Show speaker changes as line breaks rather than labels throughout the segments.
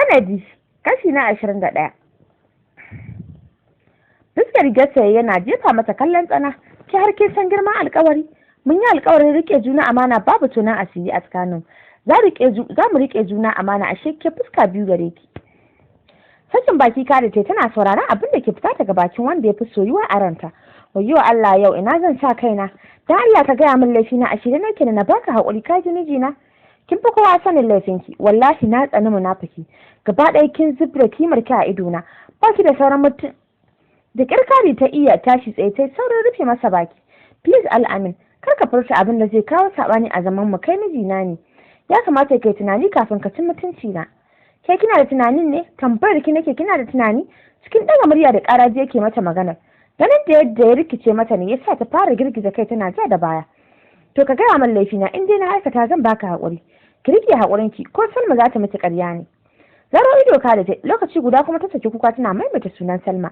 Tanadi kashi na 21. Fuskar gasa yana jefa mata kallon tsana, ki har kin san girman alƙawari. Mun yi alƙawarin rike juna amana, babu tunan asiri a tsakanin. Za mu rike juna amana, ashe ke fuska biyu gare ki. Sakin baki kare ce tana sauraron abin da ke fita daga bakin wanda ya fi soyuwa a ranta. Wayyo Allah, yau ina zan sa kaina. Dan Allah ka gaya min laifi na, ashe nake na baka haƙuri, ka ji mijina. Kin fi kowa sanin laifinki, wallahi na tsani munafiki. Gaba ɗaya kin zubra kimar ki a idona, ba ki da sauran mutum. Da kirkari ta iya tashi tsaye ta saurin rufe masa baki. Please Al'amin, kar ka furta abin da zai kawo saɓani a zaman mu, kai mijina ne. Ya kamata kai tunani kafin ka cin mutunci na. Ke kina da tunanin ne? Tambayar ki nake, kina da tunani? Cikin ɗaga murya da ƙaraji yake mata magana. Ganin da yadda ya rikice mata ne yasa ta fara girgiza kai tana ja da baya. To ka gaya min laifina, in dai na aikata zan baka haƙuri. Ki rike haƙurinki, ko Salma za ta miki ƙarya ne. Zaro ido ka da lokaci guda kuma ta saki kuka tana maimaita sunan Salma.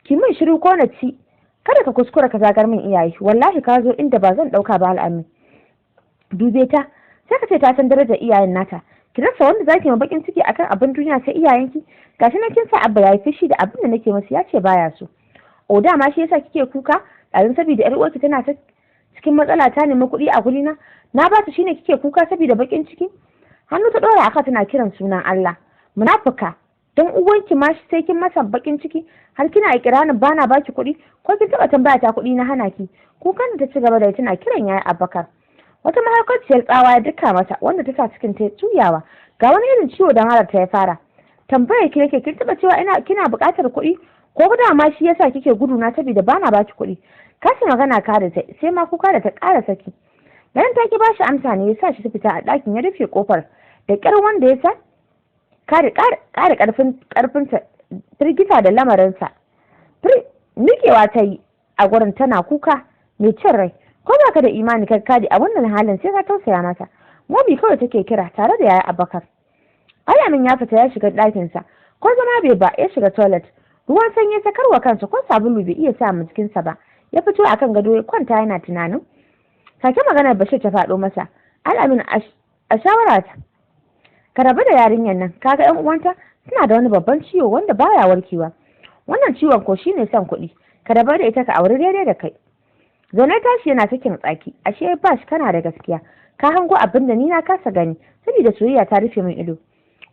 Ki min shiru ko na ci, kada ka kuskura ka zagar min iyaye, wallahi ka zo inda ba zan ɗauka ba Al'amin. Dube ta, sai ka ce ta san darajar iyayen nata. Ki rasa wanda zaki ma bakin ciki akan abin duniya sai iyayenki. Gashi na kin sa Abba yayi fishi da abin da nake masa, ya ce baya so. O dama shi yasa kike kuka? Ɗazun saboda ƴar uwarki tana ta cikin matsala ta nemi kuɗi a gurina. Na ba ta shine kike kuka saboda bakin ciki? Hannu ta ɗora aka tana kiran sunan Allah. Munafuka, dan uwanki ma sai kin masa bakin ciki har kina ikirarin bana baki kuɗi, ko kin taɓa tambaya ta kuɗi na hana ki? Kukan da ta ci gaba da tana kiran yayi Abubakar. Wata mahaukaciyar tsawa ya duka mata wanda ta sa cikin ta tuyawa. Ga wani irin ciwo da harar ta ya fara. Tambayar ki nake, kin taɓa cewa kina buƙatar kuɗi, ko da ma shi yasa kike gudu na saboda bana baki kuɗi? Kashi magana ka da sai ma kuka da ta ƙara saki. Dan ta ki bashi amsa ne yasa shi ta fita a ɗakin ya rufe kofar da ƙyar wanda ya sa ƙara ƙarfinsa firgita da lamarinsa. Mikewa ta yi a gurin tana kuka mai cin rai. Ko ba ka da imani ka kadi a wannan halin sai ka tausaya mata. Momi kawai take kira tare da yaya Abubakar. Alamin ya fita ya shiga ɗakinsa, ko zama bai ba ya shiga toilet. Ruwan sanyi ya sakarwa kansa, ko sabulu bai iya sa mu jikinsa ba. Ya fito akan gado ya kwanta yana tunanin. Sake maganar Bashir ta faɗo masa. Alamin a shawara ta, ka rabu da yarinyar nan, kaga ƴan uwanta suna da wani babban ciwo wanda baya warkewa. Wannan ciwon ko shine son kuɗi. Ka rabu da ita ka auri daidai da kai. Zaune tashi yana sakin tsaki, ashe Bash kana da gaskiya. Ka hango abin da ni na kasa gani, saboda soyayya ta rufe min ido.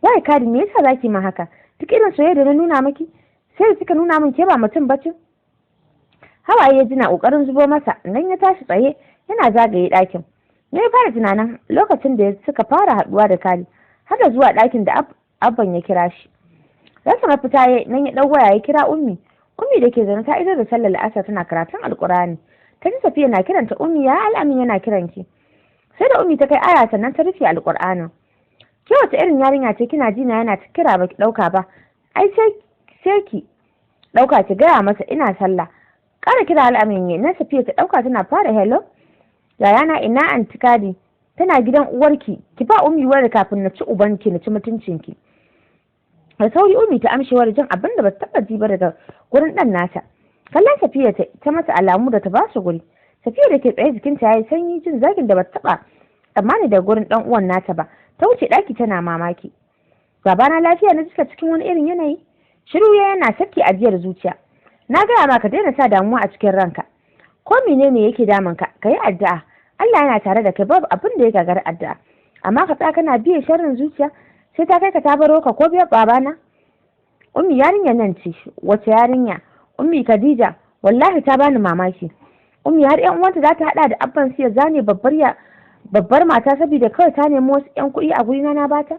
Wai Kadi, me yasa zaki ma haka? Duk irin soyayya da na nuna miki, sai da kika nuna min ke ba mutum bace. Hawaye ya jina kokarin zubo masa, nan ya tashi tsaye yana zagaye ɗakin. Ne ya fara tunanin lokacin da suka fara haɗuwa da Kadi, har da zuwa ɗakin da Abban ya kira shi. Rasa mafita nan ya ɗau waya ya kira Ummi. Ummi da ke zaune ta idar da sallar la'asar tana karatun Alƙur'ani. Ta ji Safiya na kiranta, Ummi ya Al'amin yana kiranki. Sai da Ummi ta kai aya sannan ta rufe Alƙur'anin. Ke wata irin yarinya ce kina jina yana ta kira baki ɗauka ba? Ai sai ki ɗauka ki gaya masa ina sallah. Ƙara kira Al'amin ya na Safiya ta ɗauka tana fara hello. Yayana ina anti Kadi? Tana gidan uwarki, ki ba Ummi wayar kafin na ci ubanki na ci mutuncinki. Da sauri Ummi ta amshewar jin abin da ba ta taɓa ji ba daga gurin ɗan nata. Kallon Safiya ta mata alamu da ta ba su guri. Safiya da ke tsaye jikinta ya yi sanyi jin zagin da ba ta taɓa tsammani da gurin ɗan uwan nata ba. Ta wuce ɗaki tana mamaki. Babana lafiya na jika cikin wani irin yanayi. Shiru yana saki ajiyar zuciya. Na gaya ma ka daina sa damuwa a cikin ranka. Ko menene yake damunka, ka yi addu'a. Allah yana tare da kai, babu abin da ya gagara addu'a. Amma ka tsaya kana biye sharrin zuciya sai ta kai ka ta baro ka ko biyar babana. Ummi yarinyar nan ce. Wace yarinya? Ummi Khadija, wallahi ta bani mamaki. Ummi har ƴan uwanta za ta haɗa da abban su ya zane babbar mata saboda kawai ta nemi wasu ƴan kuɗi a gurina na bata.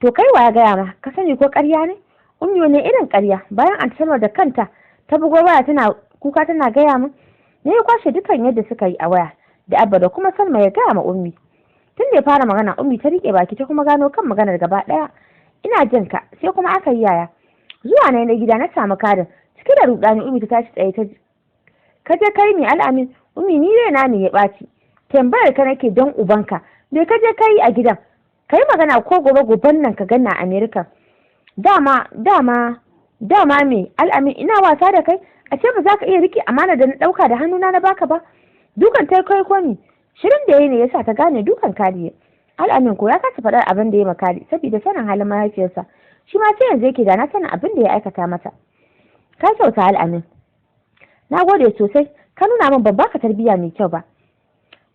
To kai wa ya gaya ma? Ka sani ko ƙarya ne? Ummi wani irin ƙarya? Bayan an sanar da kanta ta bugo waya tana kuka tana gaya min. Ne ya kwashe dukan yadda suka yi a waya da Abba da kuma Salma ya gaya ma Ummi. Tun da ya fara magana Ummi ta riƙe baki ta kuma gano kan maganar gaba ɗaya. Ina jin ka, sai kuma aka yi yaya. Zuwa na gida na samu Kadin. Cike da rudani Ummi ta tashi tsaye ta ka je kai ne Al'amin? Ummi ni raina ne ya ɓaci. Tambayar ka nake don ubanka. Me ka je kai a gidan? Kai magana ko goben nan ka ganna Amerika. Dama me Al'amin ina wasa da kai? A ce ba za ka iya riƙe amana da na ɗauka da hannuna na baka ba? Dukan ta kai komi. Shirin da yayi ne yasa ta gane dukan Kadiye. Al'amin ko ya kasa faɗar abin da ya makali saboda sanin halin mahaifiyarsa, shi ma sai yanzu yake da na sanin abin da ya aikata mata. Ka kyauta Al'amin, na gode sosai, ka nuna min ban baka tarbiyya mai kyau ba.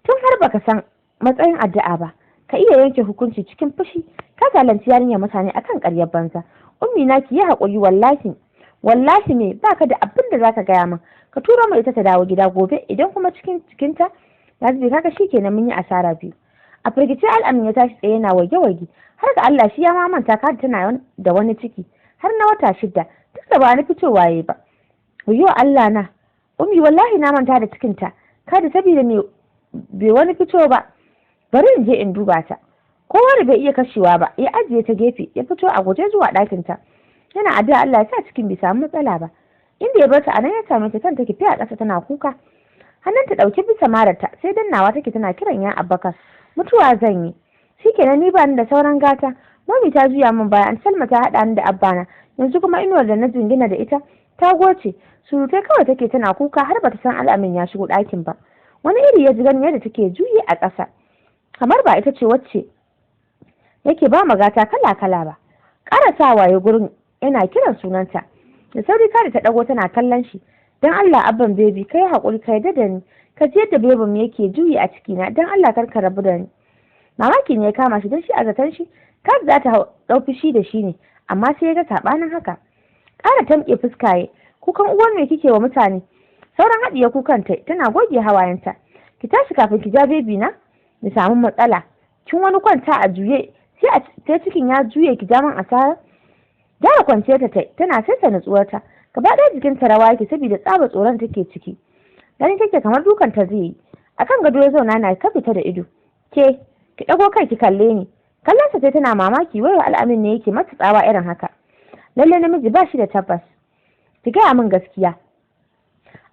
Tun har baka san matsayin addu'a ba, ka iya yanke hukunci cikin fushi, ka zalunci yarinyar mutane akan ƙaryar banza. Ummi na ki yi haƙuri wallahi me baka da abin da zaka gaya min, ka turo mai ita ta dawo gida gobe, idan kuma cikin cikinta ya zube kaga shikenan mun yi asara biyu. A firgice Al'amin ya tashi tsaye yana wage-wage, har ga Allah shi ya ma manta ka tana da wani ciki har na wata 6 duk da ba ni fitowa yayi ba. Wayo Allah na, Ummi wallahi na manta da cikinta, kada saboda me bai wani fito ba, bari in je in duba ta. Kowa da bai iya kashewa ba ya ajiye ta gefe ya fito a guje zuwa ɗakin ta, yana addu'a Allah ya sa cikin bai samu matsala ba. Inda ya bar ta anan ya same ta kanta kifi a ƙasa tana kuka, hannunta ɗauke bisa mararta sai dannawa take tana kiran ya Abubakar. Mutuwa zan yi, shikenan ni ba ni da sauran gata. Mami ta juya min baya, an Salma ta haɗa ni da abbana, yanzu kuma inuwar da na jingina da ita ta goce. Surutai kawai take tana kuka har bata san Al'amin ya shigo ɗakin ba. Wani iri ya ji ganin yadda take juyi a ƙasa, kamar ba ita ce wacce yake ba magata kala-kala ba. Ƙarasawa ya gurin yana kiran sunanta, da sauri kada ta ɗago tana kallon shi. Don Allah abban bebi kai haƙuri ka yarda da ni, ka ji yadda bebin yake juyi a cikina, don Allah kar ka rabu da ni. Mamaki ne ya kama shi don shi a zaton shi kada za ta ɗau fushi da shi ne, amma sai ya ga saɓanin haka. Ƙara tamke fuskaye, kukan uwar me kike wa mutane? Sauran haɗiye kukan tana goge hawayenta. Ki tashi kafin ki ja bebi na ki samu matsala. Kin wani kwanta a juye sai cikin ya juye ki ja min asara. Jara kwanciyar ta tana saita nutsuwarta, gaba ɗaya jikinta rawa yake saboda tsaba tsoron take ciki. Ganin take kamar dukan ta zai yi. Akan gado ya zauna na ka fita da ido. Ke ki ɗago kai ki kalle ni. Kallon sa tana mamaki wai Al'amin ne yake mata tsawa irin haka. Lalle namiji ba shi da tabbas. Ki gaya min gaskiya.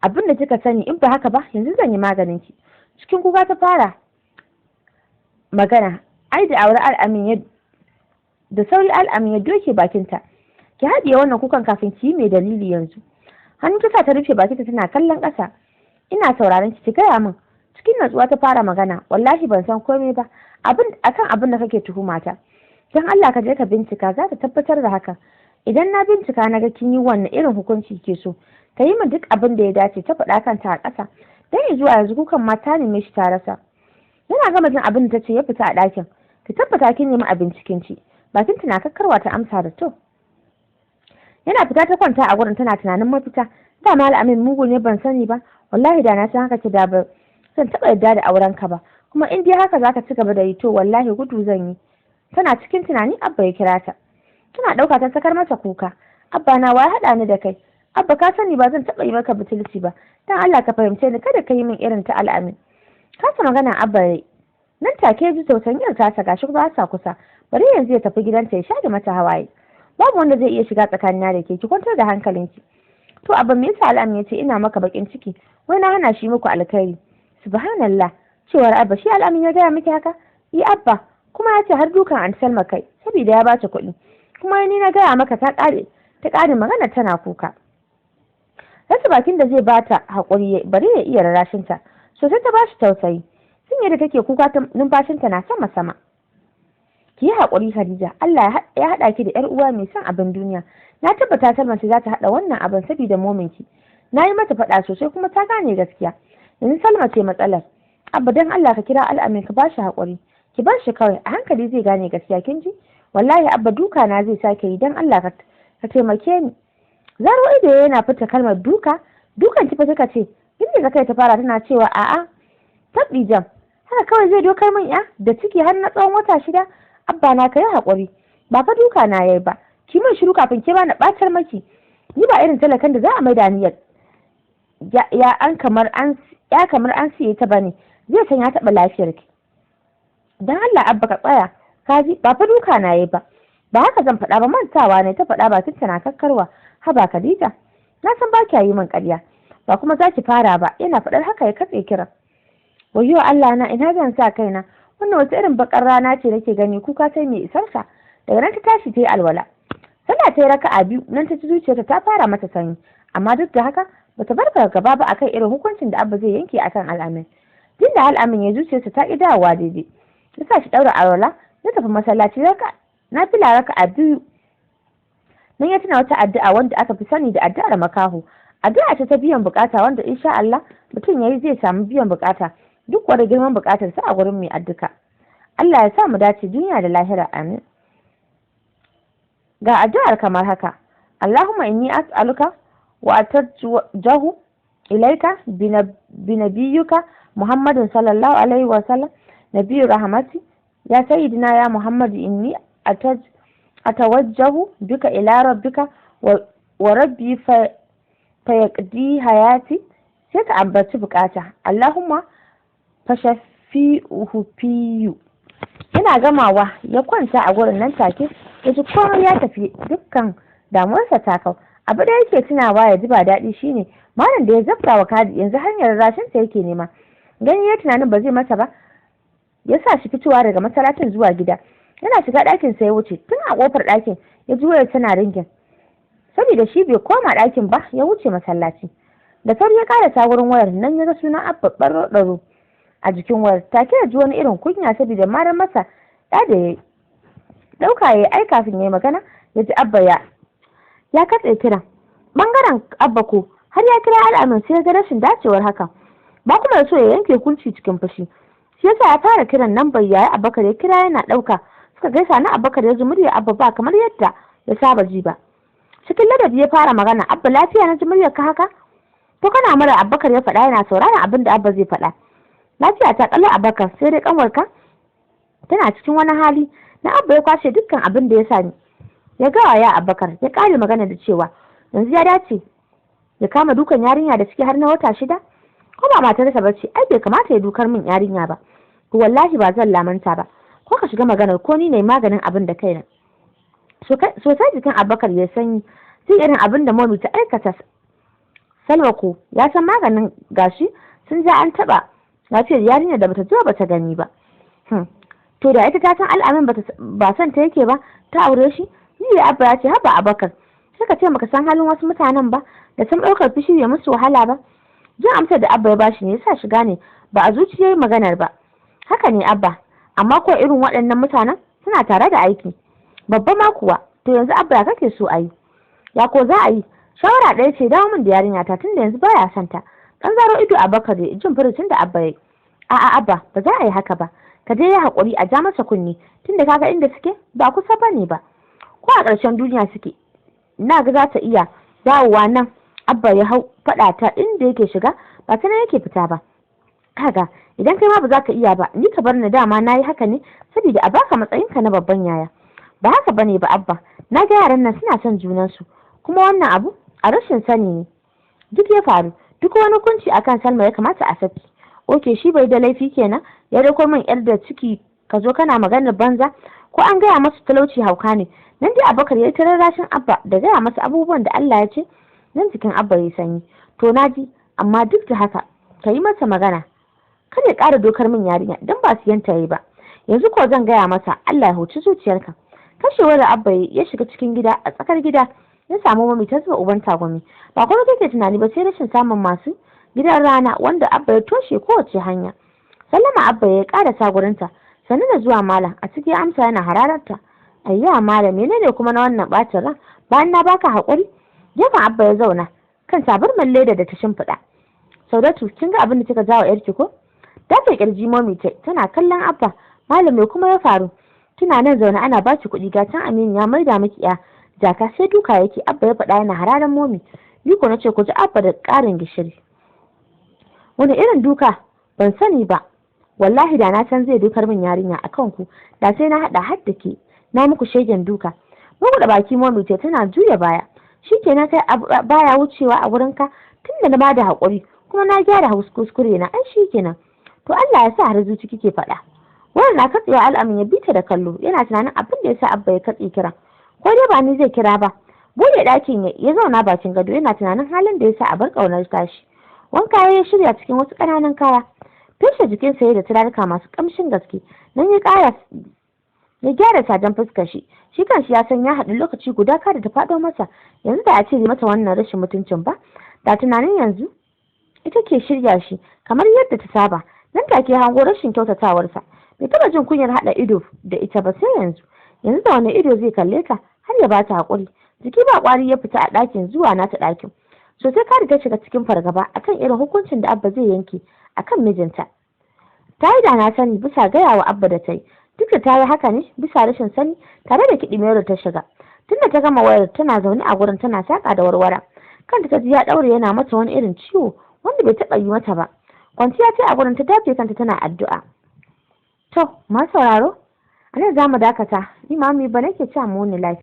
Abin da kika sani, in ba haka ba yanzu zan yi maganin ki. Cikin kuka ta fara magana. Ai da aure Al'amin ya da sauri Al'amin ya doke bakinta. Ki haɗiye wannan kukan kafin ki yi mai dalili yanzu. Hannu ta sa ta rufe bakinta tana kallon ƙasa. Ina sauraron ki gaya min. Cikin natsuwa ta fara magana. Wallahi ban san komai ba akan abin da kake tuhumata. Dan Allah ka je ka bincika, za ta tabbatar da haka. Idan na bincika na ga kin yi wannan irin hukunci ke so, ka yi min duk abin da ya dace. Ta faɗa kanta a ƙasa. Dan zuwa yanzu kukan mata ne shi ta rasa. Yana gama jin abin da ta ce ya fita a ɗakin. Ki tabbata kin nemi abinci kin ci. Bakin ta na kakkarwa ta amsa da to. Yana fita ta kwanta a gurin tana tunanin mafita. Dama Al'amin mugu ne ban sani ba. Wallahi da na san haka ce da ba zan taɓa yarda da auren ka ba. Kuma in dai haka zaka ci gaba da yi to wallahi gudu zan yi. Tana cikin tunani Abba ya kira ta. Tana ɗauka ta sakar masa kuka. Abba na wai haɗa ni da kai. Abba ka sani ba zan taɓa yi maka butulci ba. Dan Allah ka fahimce ni, kada ka yi min irin ta Al'amin. Kasa magana Abba yayi. Nan take ji tausayin yar ta gashi ba sa kusa. Bari yanzu ya tafi gidanta ya share mata hawaye. Babu wanda zai iya shiga tsakanina da ke, ki kwantar da hankalinki. To Abba me yasa Al'amin ya ce ina maka bakin ciki? Wai na hana shi muku alkhairi. Subhanallah. Cewar Abba, shi Al'amin ya gaya miki haka? Yi Abba, kuma ya ce har dukan Aunt Salma kai saboda ya bata kuɗi. Kuma ni na gaya maka ta ƙare magana tana kuka. Rasa bakin da zai bata haƙuri bari ya iya rarashinta. Sosai ta bashi tausayi. Sun yadda take kuka ta numfashinta na sama-sama. Ki yi haƙuri Khadija, Allah ya haɗa ki da ƴar uwa mai son abin duniya. Na tabbata Salma ce za ta haɗa wannan abin saboda mominki. Na yi mata faɗa sosai kuma ta gane gaskiya. Yanzu Salma ce matsalar. Abba dan Allah ka kira Al'amin ka bashi haƙuri. Ki bar shi kawai, a hankali zai gane gaskiya kin ji? Wallahi Abba duka na zai sake yi, dan Allah ka taimake ni. Zaro ido yana fita kalmar duka. Dukan ki fa kika ce. Inda zakai ta fara tana cewa a'a. Tabbi jam. Haka kawai zai dokar min ya da ciki har na tsawon wata 6. Abba na kai haƙuri. Ba fa duka na yayi ba. Ki min shiru kafin ke bani ɓatar maki. Ni ba irin talakan da za a maida ni kamar an siye ta bane. Zai san ya taɓa lafiyar ki. Dan Allah Abba ka tsaya. Kaji ba fa duka na yayi ba. Ba haka zan faɗa ba, mantawa ne ta faɗa ba tun na kakkarwa. Haba Khadija, na san ba kya yi min ƙarya. Ba kuma za ki fara ba. Yana faɗar haka ya katse kiran. Wayyo Allah na, ina zan sa kaina. Wannan wata irin bakar rana ce nake gani, kuka sai mai isarsa. Daga nan ta tashi ta yi alwala. Sallah ta yi raka'a 2, nan ta ji zuciyarta ta fara mata sanyi. Amma duk da haka bata bar gaba ba akan irin hukuncin da Abba zai yanke akan Al'amin. Tun da Al'amin ya zuciyarsa ta ƙi dawowa daidai. ya sa shi ɗaura alwala ya tafi masallaci nafila raka'a biyu. Nan ya tuna wata addu'a wanda aka fi sani da addu'ar makaho. Addu'a ce ta biyan bukata wanda insha Allah mutum yayi zai samu biyan bukata duk wani girman bukatar sa a gurin mai addu'a. Allah ya sa mu dace duniya da lahira, amin. Ga addu'ar kamar haka: Allahumma inni as'aluka wa atawajjahu ilaika bi nabiyyika Muhammadin sallallahu alaihi wa sallam nabiyyu rahmati ya sayyidina ya Muhammad inni atawajjahu bika ila rabbika wa rabbi fayaqdi hayati. sai ka ambaci bukata. Allahumma fashafi'uhu fiyu. Yana gamawa ya kwanta a gurin nan take ya ji komai ya tafi, dukkan damuwarsa ta kau. Abu da yake tunawa ya ji ba daɗi shine malam da ya zabta wa Kadi yanzu hanyar rashinsa yake nema. Gani ya tunanin ba zai masa ba ya sa shi fitowa daga masallacin zuwa gida. Yana shiga ɗakin sa ya wuce, tun a ƙofar ɗakin ya ji wayar tana ringin. Saboda shi bai koma ɗakin ba ya wuce masallaci. Da sauri ya ƙarasa wurin wayar, nan ya ga sunan Abba ɓaro a jikin wayar. Take ya ji wani irin kunya saboda marar masa da ya ɗauka ya yi. Ai kafin ya yi magana ya ji Abba ya katse kiran. Bangaren Abba ko har ya kira Al'amin sai ya ga rashin dacewar hakan, ba kuma ya so ya yanke hukunci cikin fushi. Shi yasa ya fara kiran lambar yaya Abubakar ya kira yana ɗauka. Suka gaisa na Abubakar ya ji murya Abba ba kamar yadda ya saba ji ba. Cikin ladabi ya fara magana: Abba lafiya, na ji muryar ka haka? To kana mura? Abubakar ya faɗa yana sauraron abin da Abba zai faɗa. Lafiya ta kallo Abubakar, sai dai kanwarka tana cikin wani hali. Na Abba ya kwashe dukkan abin da ya sani ya gawa ya Abubakar, ya kare magana da cewa yanzu ya dace ya kama dukan yarinya da ciki har na wata 6. Ko ba matarsa ba ce, ai bai kamata ya dukar min yarinya ba. To wallahi ba zan lamanta ba, ko ka shiga maganar ko ni ne maganin abin da kaina. Sosai jikin Abubakar ya sanyi, sai irin abin da Mami ta aikata Salwa ko ya san maganin, gashi sun ja an taba lafiyar yarinya da bata zo bata gani ba. To da ita ta san Al'amin ba san ta yake ba ta aure shi. Ni Abba ya ce haba Abubakar, sai ka ce maka san halin wasu mutanen ba da sun ɗaukar fushi ya musu wahala ba. Jin amsar da Abba ya bashi ne yasa shi gane ba a zuciya yi maganar ba. Haka ne Abba, amma ko irin waɗannan mutanen suna tare da aiki babba ma kuwa. To yanzu Abba ya kake so a yi? Ya ko za a yi? Shawara ɗaya ce, dawo min da yarinya ta tunda yanzu baya son ta. Dan zaro ido Abubakar ya jin furucin da Abba ya yi. A'a Abba, ba za a yi haka ba. Ka je ya haƙuri a ja masa kunni, tunda kaga inda suke ba kusa bane ba. Ko a ƙarshen duniya suke, na ga za ta iya dawowa nan. Abba ya hau faɗa ta inda yake shiga ba ta nan yake fita ba. Kaga idan kai ma ba za ka iya ba, ni ka bar ni, dama na yi haka ne saboda a baka matsayinka na babban yaya. Ba haka bane ba Abba, na ga yaran nan suna son junansu, kuma wannan abu a rashin sani ne duk ya faru. Duk wani hukunci akan Salma ya kamata a saki. Oke, shi bai da laifi kenan ya dauko min yar da ciki ka zo kana maganar banza? Ko an gaya masa talauci hauka ne? Nan dai Abubakar ya yi tararrashin Abba da gaya masa abubuwan da Allah ya ce. Nan jikin Abba ya sanyi. To naji, amma duk da haka ka yi masa magana, kada ya ƙara dokar min yarinya don ba su yanta yi ba. Yanzu ko zan gaya masa, Allah ya huci zuciyarka. Kashewar da Abba ya shiga cikin gida, a tsakar gida ya samu Mami ta zuba uban tagwami. Ba kuma take tunani ba sai rashin samun masu gidan rana wanda Abba ya toshe kowace hanya. Sallama Abba ya ƙarasa gurinta, sannan da zuwa malam. A ciki ya amsa yana hararta. Ayya malam, menene kuma na wannan ɓacin ran bayan na baka haƙuri? Gefen Abba ya zauna kan tabarmar leda da ta shimfiɗa. Saudatu, kin ga abin da kika jawo yarki ko? Dafe kirji Mami tana kallon Abba. Malam, me kuma ya faru? Kina nan zaune ana baki kuɗi, ga can Aminu ya maida miki ya jaka sai duka yake. Abba ya faɗa yana hararan Mami. Ni ko nace ku ji Abba da ƙarin gishiri. Wani irin duka? Ban sani ba. Wallahi da na san zai dukar min yarinya akan ku, da sai na haɗa har da ke na muku shegen duka. Mugu da baki Mami tana juya baya. Shikenan kai baya wucewa a wurinka tunda na bada haƙuri kuma na gyara kuskure na, ai shikenan. To Allah ya sa har zuci kike faɗa. Wannan na katsewa Al'amin ya bita da kallo, yana tunanin abin da yasa Abba ya katse kiran. Ko dai ba ni zai kira ba. Bude ɗakin ya zauna bakin gado yana tunanin halin da yasa a bar ƙaunar tashi. Wanka ya shirya cikin wasu ƙananan kaya. Feshe jikinsa ya da turaruka masu ƙamshin gaske. Nan ya gyara sajen fuskar shi. Shi kanshi ya san ya haɗu lokaci guda kada ta faɗo masa. Yanzu da a ce mata wannan rashin mutuncin ba, da tunanin yanzu ita ke shirya shi kamar yadda ta saba. Nan take hango rashin kyautatawarsa. bai taɓa jin kunyar haɗa ido da ita ba sai yanzu da wani ido zai kalle ta har ya bata haƙuri. Jiki ba ƙwari ya fita a ɗakin zuwa nata ɗakin. Sosai Kari ta shiga cikin fargaba akan irin hukuncin da Abba zai yanke akan mijinta. Ta yi da na sani bisa gaya wa Abba da ta yi, duk da ta yi haka ne bisa rashin sani tare da kiɗi mai ta shiga. Tunda ta gama wayar tana zaune a gurin tana saƙa da warwara. Kanta ta ji ya ɗaure yana mata wani irin ciwo wanda bai taɓa yi mata ba. Kwanciya ta a gurin ta dafe kanta tana addu'a. To, masu sauraro, a nan za mu dakata. Ni ma ba nake ci mu wani lafiya.